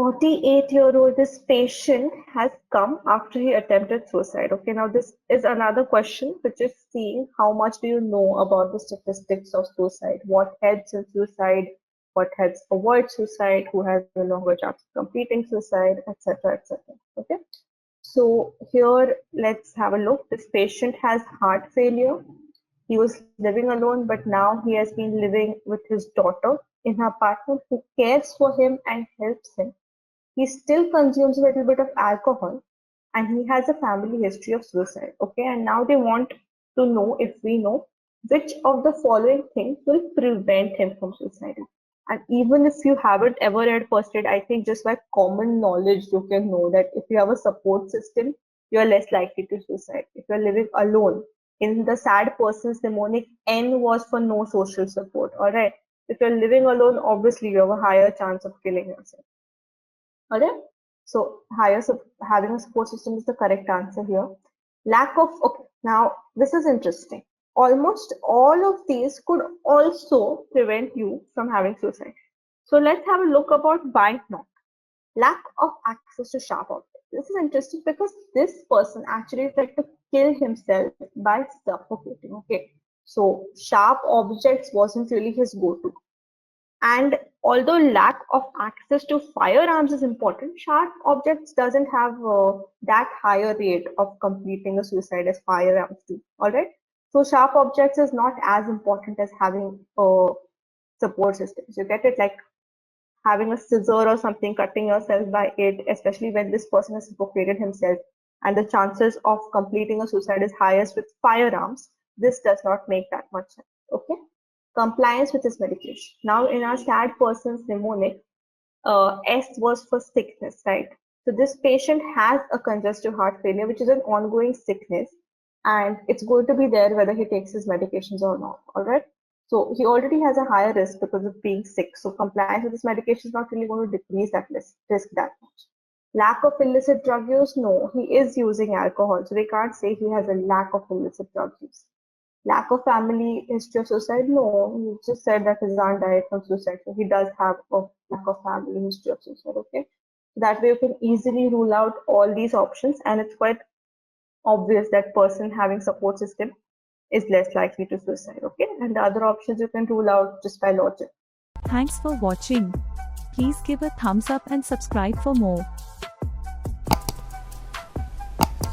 48-year-old, this patient has come after he attempted suicide. Okay, now this is another question which is seeing how much do you know about the statistics of suicide, what helps in suicide, what helps avoid suicide, who has a longer chance of completing suicide, etc. etc. Okay, so here let's have a look. This patient has heart failure. He was living alone, but now he has been living with his daughter in her apartment who cares for him and helps him. He still consumes a little bit of alcohol and he has a family history of suicide. Okay, and now they want to know if we know which of the following things will prevent him from suicide. And even if you haven't ever read first aid, I think just by common knowledge, you can know that if you have a support system, you are less likely to suicide. If you're living alone, in the sad person's mnemonic, N was for no social support. All right. If you're living alone, obviously you have a higher chance of killing yourself. Alright, so having a support system is the correct answer here. Lack of, okay, now this is interesting. Almost all of these could also prevent you from having suicide. So let's have a look about why not. Lack of access to sharp objects. This is interesting because this person actually tried to kill himself by suffocating. Okay, so sharp objects wasn't really his go-to. And although lack of access to firearms is important, sharp objects doesn't have that higher rate of completing a suicide as firearms do. All right. So sharp objects is not as important as having a support system. You get it? Like having a scissor or something, cutting yourself by it, especially when this person has suffocated himself and the chances of completing a suicide is highest with firearms. This does not make that much sense. Okay. Compliance with his medication. Now, in our sad person's mnemonic, S was for sickness, right? So this patient has a congestive heart failure, which is an ongoing sickness, and it's going to be there whether he takes his medications or not. All right. So he already has a higher risk because of being sick. So compliance with this medication is not really going to decrease that risk that much. Lack of illicit drug use? No, he is using alcohol, so they can't say he has a lack of illicit drug use. Lack of family history of suicide? No, you just said that his aunt died from suicide, so he does have a lack of family history of suicide. Okay, that way you can easily rule out all these options, and it's quite obvious that person having support system is less likely to suicide. Okay, and the other options you can rule out just by logic. Thanks for watching. Please give a thumbs up and subscribe for more.